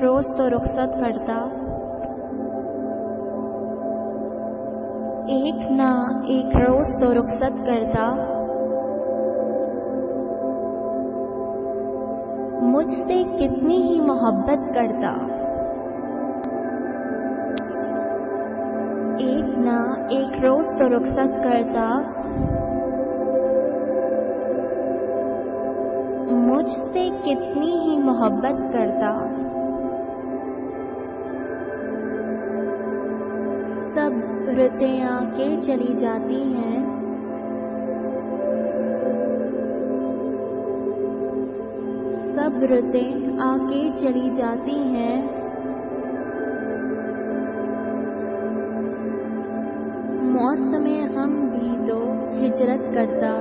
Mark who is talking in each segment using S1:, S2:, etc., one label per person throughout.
S1: रोज तो रुखसत करता, एक ना एक रोज तो रुखसत करता, मुझसे कितनी ही मोहब्बत करता। एक ना एक रोज तो रुखसत करता, मुझसे कितनी ही मोहब्बत करता। सब रुतें आके चली जाती हैं, सब रुतें आके चली जाती हैं, मौसमे हम भी तो हिजरत करता।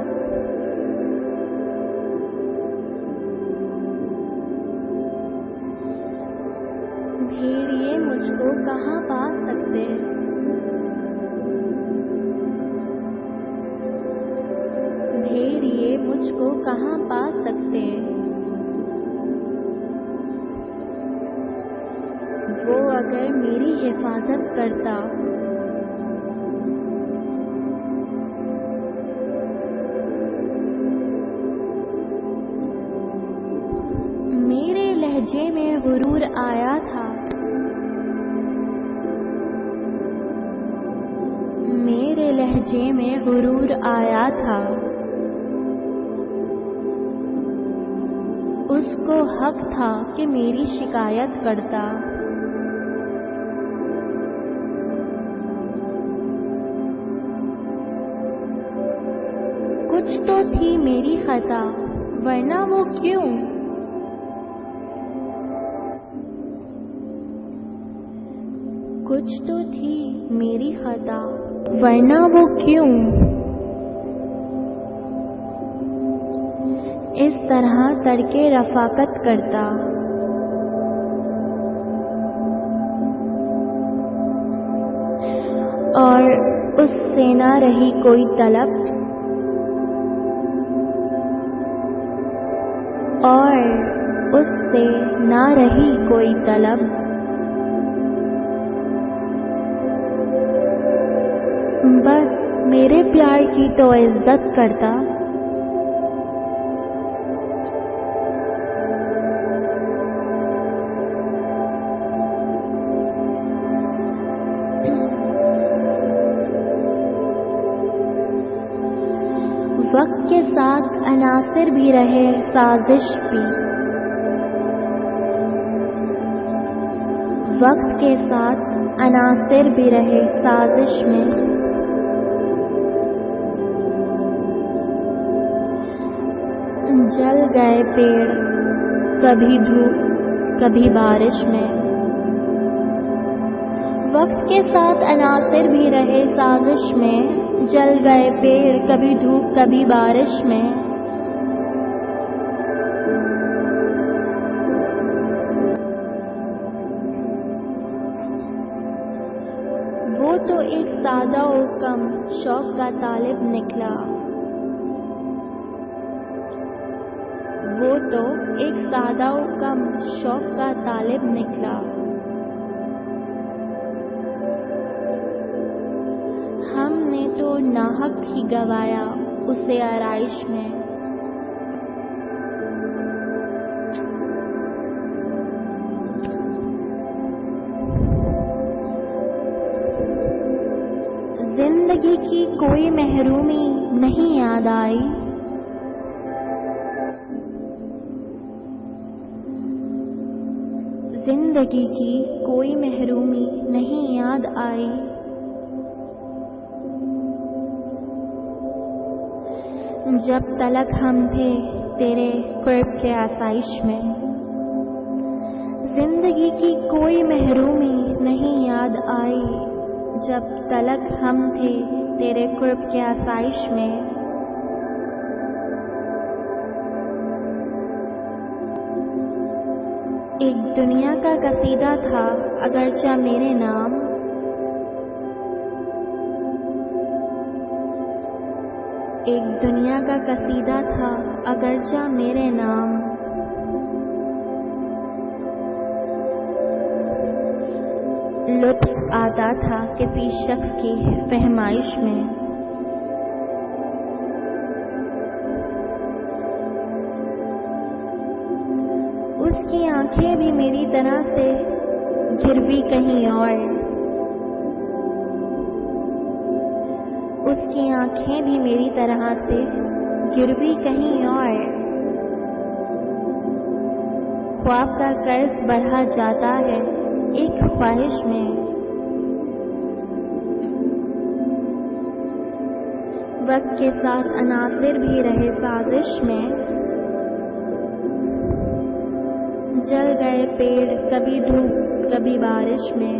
S1: भेड़िए मुझको कहाँ पा सकते, भेड़िए मुझको कहाँ पा सकते। वो अगर मेरी हिफाजत करता, मेरे लहजे में गुरूर आया था, मेरे लहजे में गुरूर आया था। उसको हक था कि मेरी शिकायत करता। कुछ तो थी मेरी खता, वरना वो क्यों, कुछ तो थी मेरी खता, वरना वो क्यों इस तरह तड़के रफाकत करता। और उससे ना रही कोई तलब, और उससे ना रही कोई तलब। बस मेरे प्यार की तो इज्जत करता। वक्त के साथ अनासिर भी रहे साजिश भी, वक्त के साथ अनासिर भी रहे साजिश में। जल गए पेड़ कभी धूप कभी बारिश में, वक्त के साथ अनासिर भी रहे साजिश में। जल गए पेड़ कभी धूप कभी बारिश में। वो तो एक सादा और कम शौक का तालिब निकला, वो तो एक सादा और कम शौक का तालिब निकला। हमने तो नाहक ही गवाया उसे आराइश में। जिंदगी की कोई महरूमी नहीं याद आई, जिंदगी की कोई महरूमी नहीं याद आई। जब तलक हम थे तेरे कुर्ब के आसाइश में, जिंदगी की कोई महरूमी नहीं याद आई। जब तलक हम थे तेरे कुर्ब के आसाइश में। एक दुनिया का कसीदा था अगरचा मेरे नाम, एक दुनिया का कसीदा था अगरचा मेरे नाम। लुत्फ आता था किसी शख्स की फहमाइश में। उसकी आंखें भी मेरी तरह से गिरवी कहीं और, उसकी आंखें भी मेरी तरह से गिरवी कहीं और। ख्वाब का कर्ज बढ़ा जाता है एक ख्वाहिश में, वक्त के साथ अनासिर भी रहे साजिश में। जल गए पेड़ कभी धूप कभी बारिश में।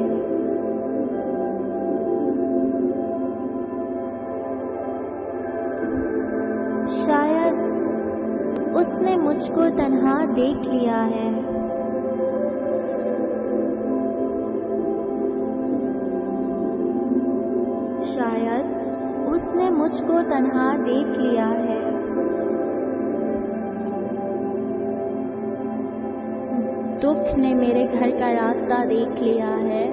S1: शायद उसने मुझको तन्हा देख लिया है, शायद उसने मुझको तन्हा देख लिया है। दुख ने मेरे घर का रास्ता देख लिया है।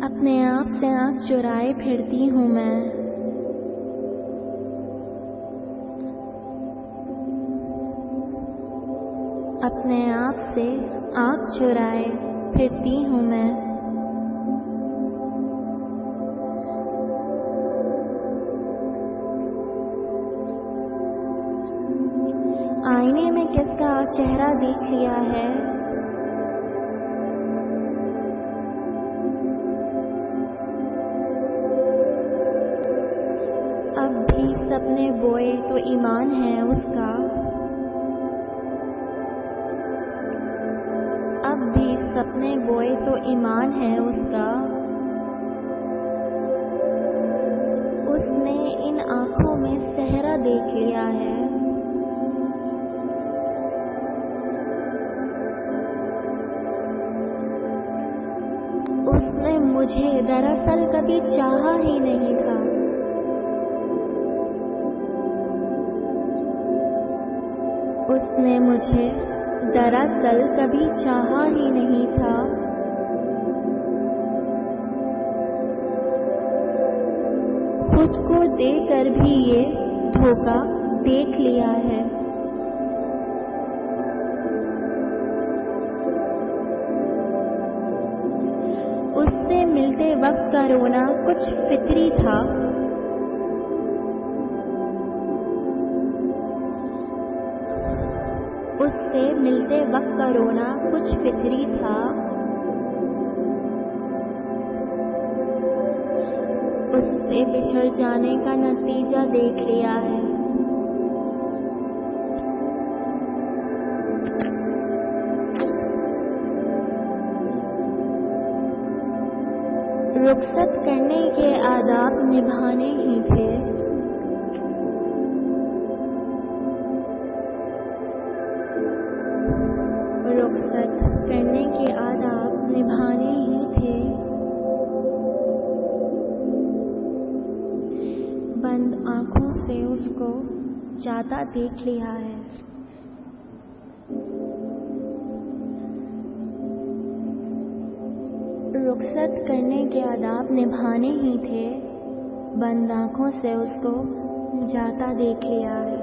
S1: अपने आप से आंख चुराए फिरती हूँ मैं, अपने आप से आंख चुराए फिरती हूँ मैं। आईने में किसका चेहरा देख लिया है, अब भी सपने बोए तो ईमान है उसका, अब भी सपने बोए तो ईमान है उसका। उसने इन आँखों में सहरा देख लिया है। उसने मुझे दरअसल कभी चाहा ही नहीं था। उसने मुझे दरअसल कभी चाहा ही नहीं था। खुद को देकर भी ये धोखा देख लिया है। उससे मिलते वक्त का रोना कुछ फिक्री था। उससे मिलते वक्त का रोना कुछ फिक्री था। उससे बिछड़ जाने का नतीजा देख लिया है। रुखसत करने के आदाब निभाने ही थे। रुखसत करने के आदाब निभाने ही थे। बंद आंखों से उसको जाता देख लिया है। रुखसत करने के आदाब निभाने ही थे। बंद आंखों से उसको जाता देख लिया है।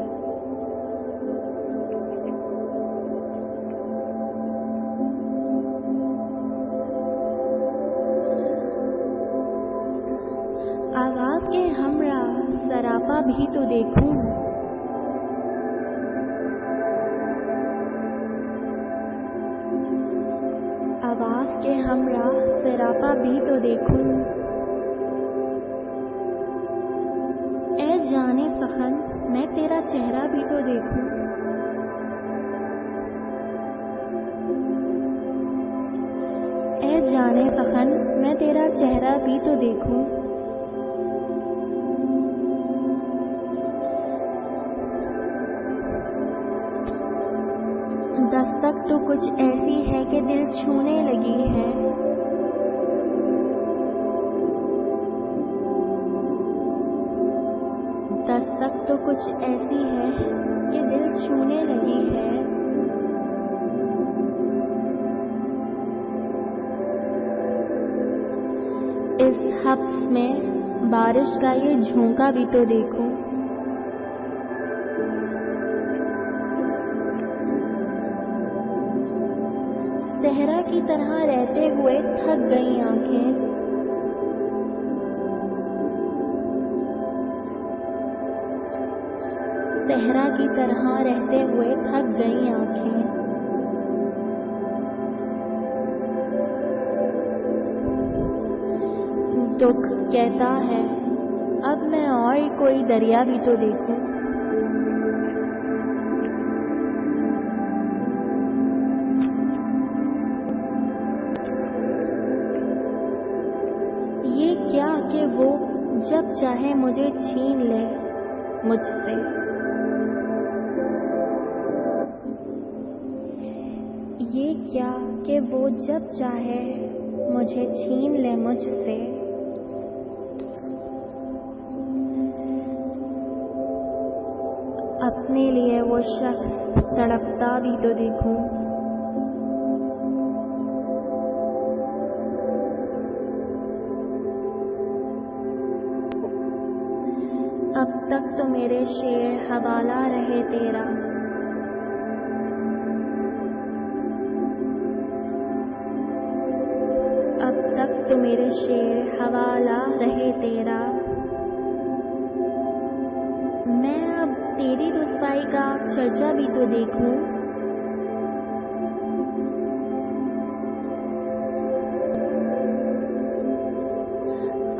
S1: आवाज़ के हमरा सरापा भी तो देखूं। आवाज़ के हमरा सरापा भी तो देखूं। ए जाने सखन मैं तेरा चेहरा भी तो देखूं। ए जाने सखन मैं तेरा चेहरा भी तो देखूं। दस्तक तो कुछ ऐसी है कि दिल छूने लगी है। दस्तक तो कुछ ऐसी है कि दिल छूने लगी हब्स में बारिश का ये झोंका भी तो देखूं। सहरा की तरह रहते हुए थक गई आंखें। सहरा की तरह रहते हुए थक गई आंखें। दुख कहता है अब मैं और कोई दरिया भी तो देखूं। ये क्या कि वो जब चाहे मुझे छीन ले मुझसे। ये क्या कि वो जब चाहे मुझे छीन ले मुझसे। अपने लिए वो शख्स तड़पता भी तो देखूं। अब तक तो मेरे शेर हवाला रहे तेरा। अब तक तो मेरे शेर हवाला रहे तेरा। मैं अब तेरी रुसवाई का चर्चा भी तो देखूं।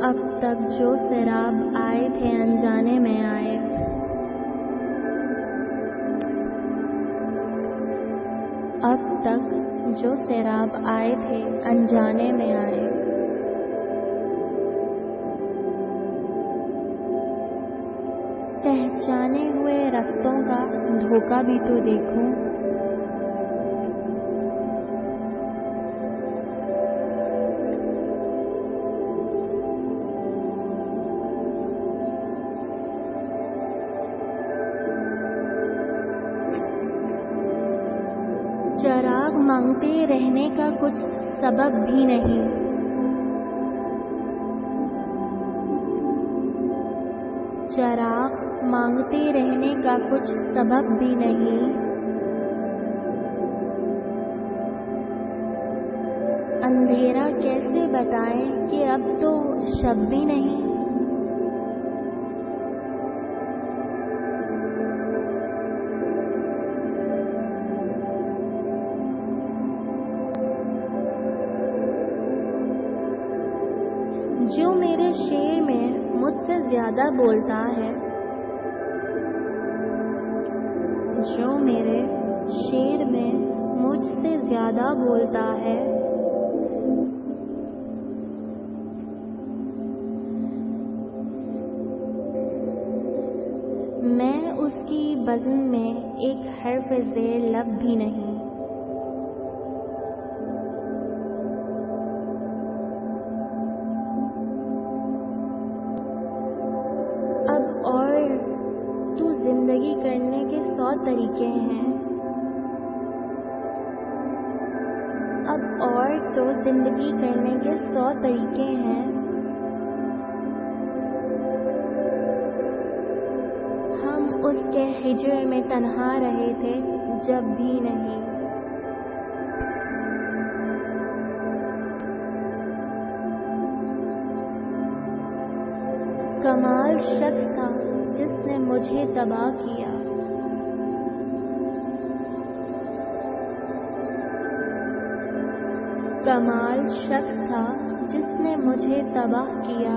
S1: अब तक जो शराब आए थे अनजाने में आए। अब तक जो शराब आए थे अनजाने में आए। पहचाने हुए रास्तों का धोखा भी तो देखूं। चिराग मांगते रहने का कुछ सबब भी नहीं। चिराग मांगते रहने का कुछ सबब भी नहीं। अंधेरा कैसे बताएं कि अब तो शब भी नहीं। जो मेरे शेर में मुझसे ज्यादा बोलता है। जो मेरे शेर में मुझसे ज्यादा बोलता है। मैं उसकी बज़्म में एक हर्फ ज़ेर लब भी नहीं। अब और तू जिंदगी करने के 100 तरीके हैं। अब और तो जिंदगी करने के 100 तरीके हैं। हम उसके हिजर में तन्हा रहे थे जब भी नहीं। कमाल शख्स था जिसने मुझे तबाह किया। कमाल शख्स था जिसने मुझे तबाह किया।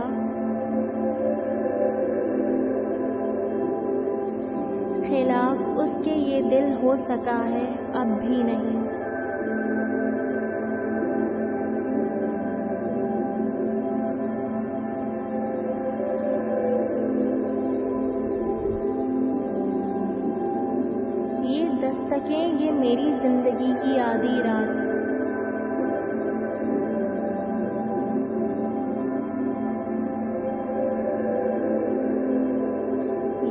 S1: खिलाफ उसके ये दिल हो सका है अब भी नहीं। ये दस्तकें ये मेरी जिंदगी की आधी रात।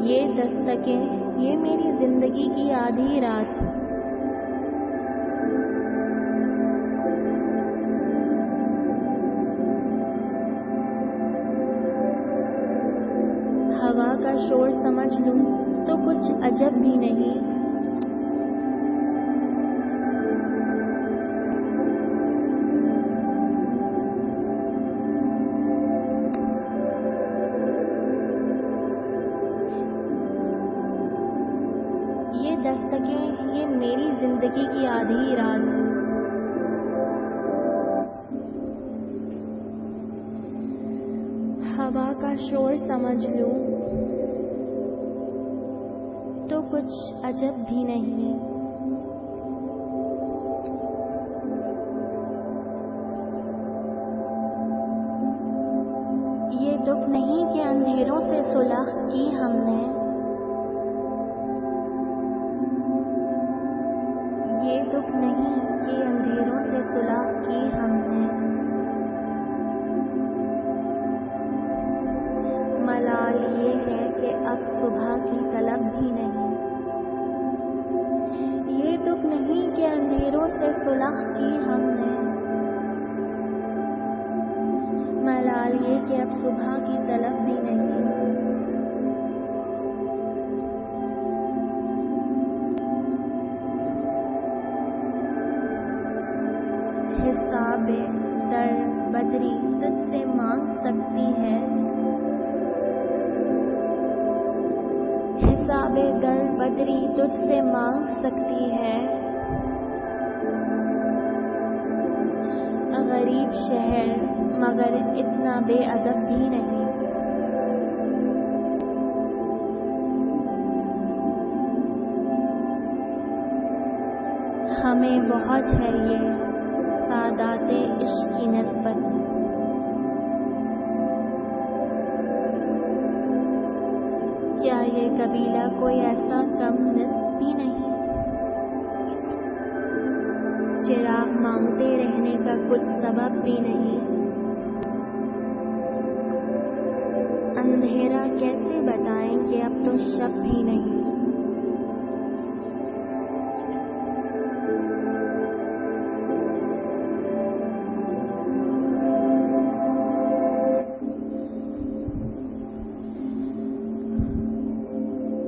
S1: ये दस्तकें ये मेरी जिंदगी की आधी रात। लूं तो कुछ अजब भी नहीं। ये दस्तकें, ये मेरी जिंदगी की आधी रात। हवा का शोर समझ लूं तो कुछ अजब भी नहीं। ये दुख नहीं कि अंधेरों से सुलह की हमने, ये दुख नहीं कि अंधेरों से सुलह की हमने। मलाल ये है कि अब सुबह की तलब भी नहीं। ये दुख नहीं कि अंधेरों से सुलह की हमने। मलाल ये कि अब सुबह की तलब भी नहीं। हिसाबे दर बदरी तुझसे मांग सकती है, हिसाबे दर बदरी तुझसे मांग सकती है। गरीब शहर मगर इतना बेअदब भी नहीं। हमें बहुत है ये सादाते इश्क की निस्बत। क्या ये कबीला कोई ऐसा कम निस्ब भी नहीं? चिराग मांगते रहने का कुछ सबब भी नहीं। अंधेरा कैसे बताएंगे अब तो शब भी नहीं।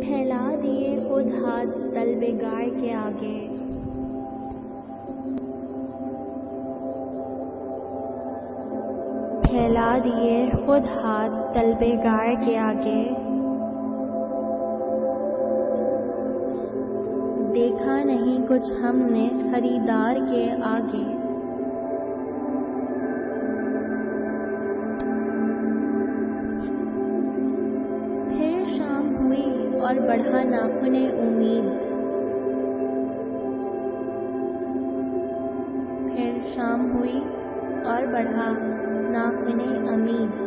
S1: फैला दिए खुद हाथ तलबे गाय के आगे, फैला दिए खुद हाथ तलबे गाय के आगे। देखा नहीं कुछ हमने खरीदार के आगे। फिर शाम हुई और बढ़ा नाखुने उम्मीद। फिर शाम हुई और बढ़ा नाखुने उम्मीद।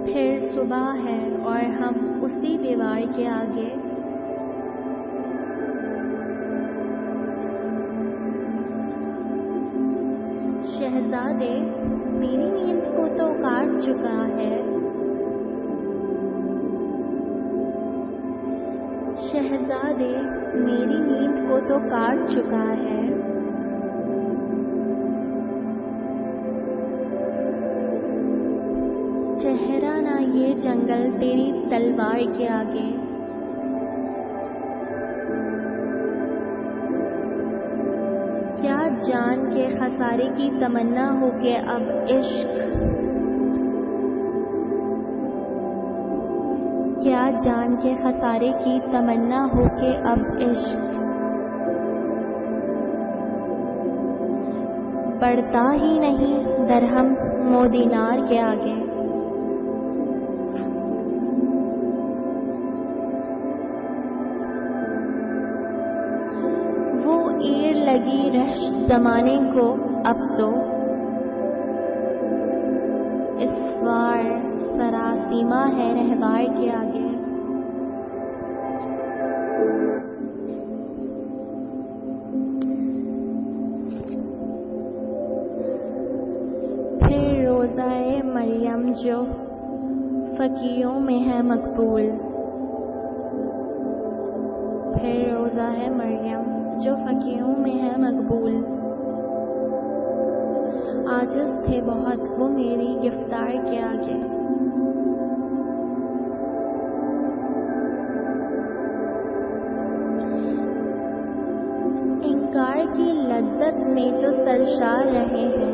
S1: फिर सुबह है और हम उसी दीवार के आगे। शहजादे मेरी नींद को तो काट चुका है, शहजादे मेरी नींद को तो काट चुका है। चेहरा ना ये जंगल तेरी तलवार के आगे। क्या जान के खसारे की तमन्ना हो के अब इश्क, क्या जान के खसारे की तमन्ना हो के अब इश्क। बढ़ता ही नहीं दरहम मोदीनार के आगे। वो ईड़ लगी रश जमाने को अब तो, इस बार सरासीमा है रहवार के आगे। फिर रोज़ाए मरियम जो फ़कीयों में है मकबूल, फिर रोज़ा है मरियम जो फ़कीयों में है मकबूल। आजिज़ थे बहुत वो मेरी गिरफ्तार के आगे। इनकार की लज्जत में जो सरशार रहे हैं,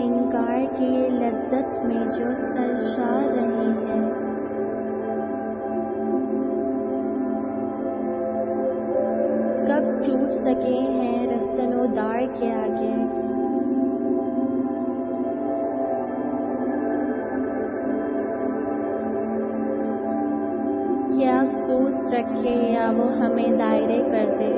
S1: इनकार की लज्जत में जो सरशार रहे हैं, कब टूट सके हैं रफ्तनोदार के आगे। क्या कूस रखे या वो हमें दायरे कर दे,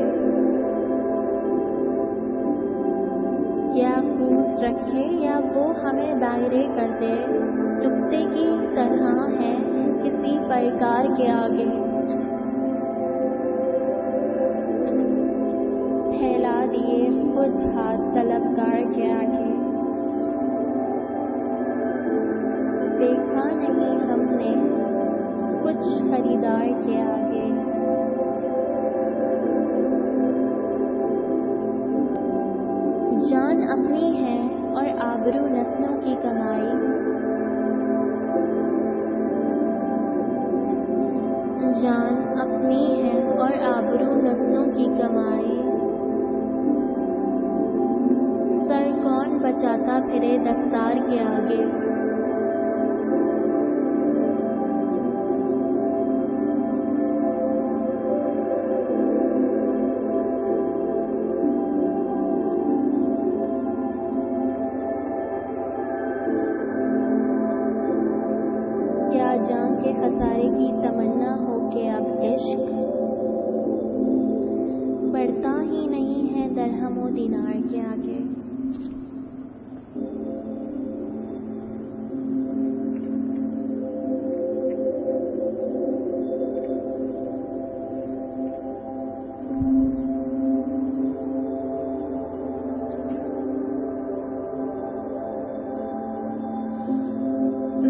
S1: क्या कूस रखे या वो हमें दायरे कर दे। टुकड़े की तरह है किसी पैकार के आगे। फैला दिए खुद हाथ तलबगार के आगे। देखा नहीं हमने कुछ खरीदार के आगे। जान अपनी है और आबरू नस्लों की कमाई। जान अपनी है और आबरू नस्लों की कमाई। सर कौन बचाता फिरे दफ्तार के आगे। क्या जान के खसारे की तमन्ना हो के अब इश्क बढ़ता ही नहीं है दरहमो दिनार के आगे।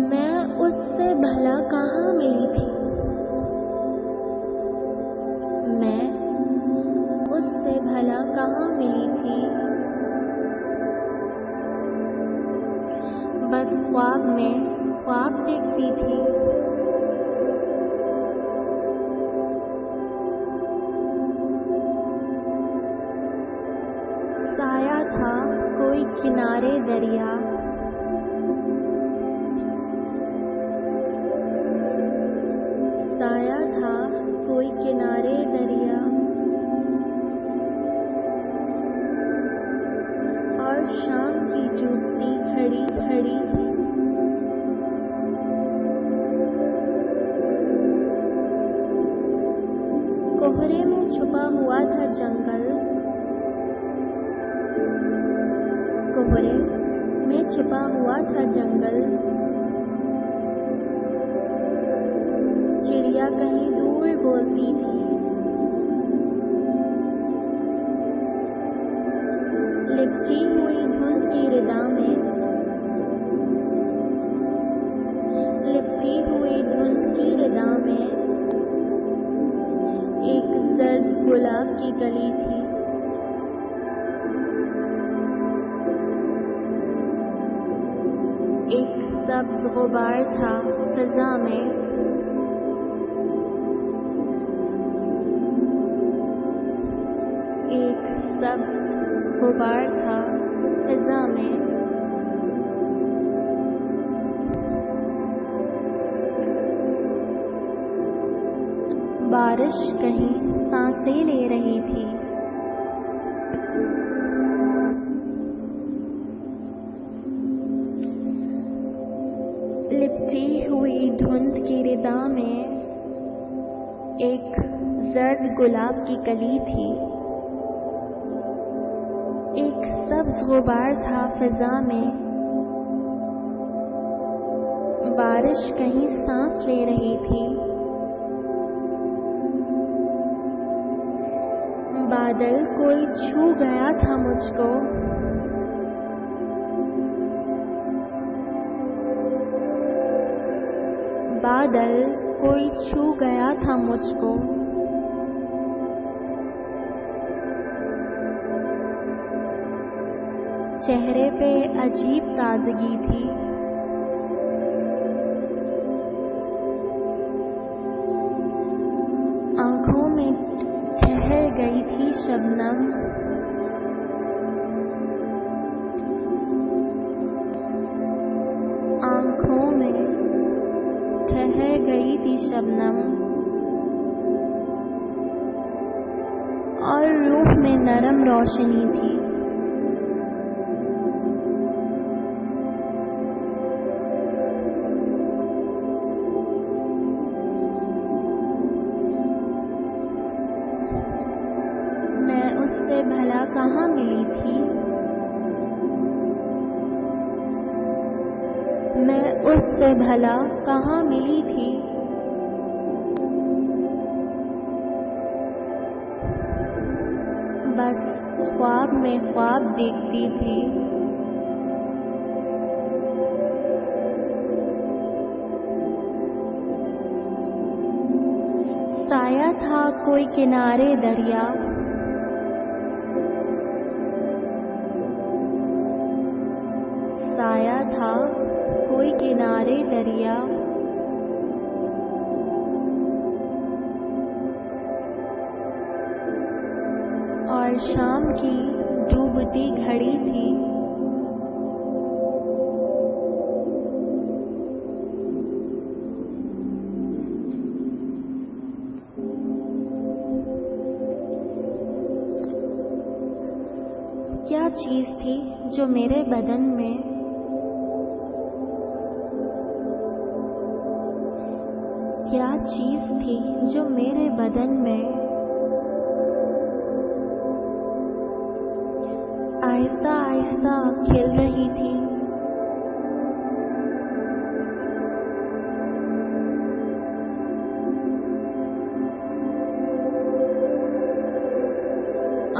S1: मैं उससे भला कहाँ मिली थी, मैं उससे भला कहाँ मिली थी। बस ख्वाब में ख्वाब देखती थी। साया था कोई किनारे दरिया, साया था कोई किनारे दरिया। और शाम की चूकती खड़ी खड़ी थी। कोहरे में छुपा हुआ था जंगल, कोहरे में छिपा हुआ था जंगल। चिड़िया कहीं दूर बोलती थी। लिपटी हुई धुंध की रिदा में, लिपटी हुई धुंध की रिदा में एक जर्द गुलाब की कली थी। एक सब्ज गुबार था फिजा में, एक सब्ज गुबार था फिजा में। बारिश कहीं सांसें ले रही थी। लिपटी हुई धुंध की रिदा में एक जर्द गुलाब की कली थी। एक सब्ज गुबार था फिजा में। बारिश कहीं सांस ले रही थी। बादल कोई छू गया था मुझको। बादल कोई छू गया था मुझको। चेहरे पे अजीब ताजगी थी। आँखों में ठहर गई थी शबनम। आँखों में ठहर गई थी शबनम और रूह में नरम रोशनी थी। मैं उससे भला कहाँ मिली थी? मैं उससे भला कहाँ मिली थी? बस ख्वाब में ख्वाब देखती थी। साया था कोई किनारे दरिया। साया था कोई किनारे दरिया। और शाम की डूबती घड़ी थी। क्या चीज थी जो मेरे बदन में क्या चीज थी जो मेरे बदन में आहिस्ता आहिस्ता खिल रही थी?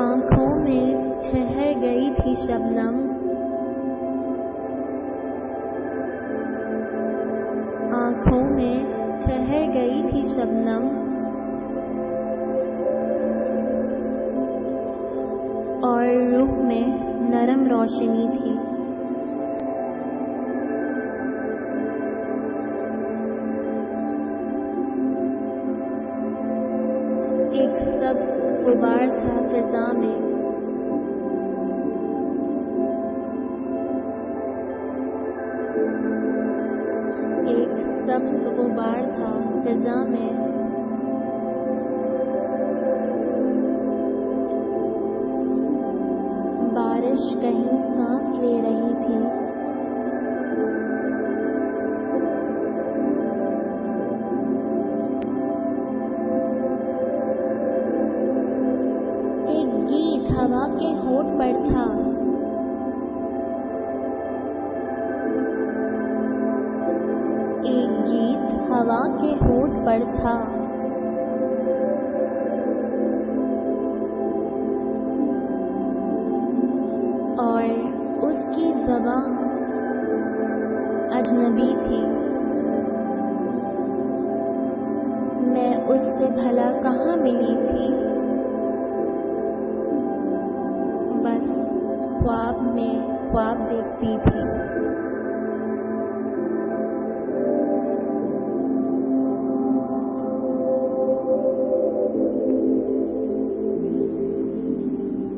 S1: आँखों में ठहर गई थी शबनम। आँखों में ठहर गई थी शबनम और रूह में नरम रोशनी थी। एक सब्ज गुबार था फिजा में। एक सब्ज गुबार था फिजा में। बारिश कहीं सांस ले रही थी। एक गीत हवा के होठ पर था। एक गीत हवा के होठ पर था। और उसकी ज़बान अजनबी थी। मैं उससे भला कहाँ मिली थी? बस ख्वाब में ख्वाब देखती थी।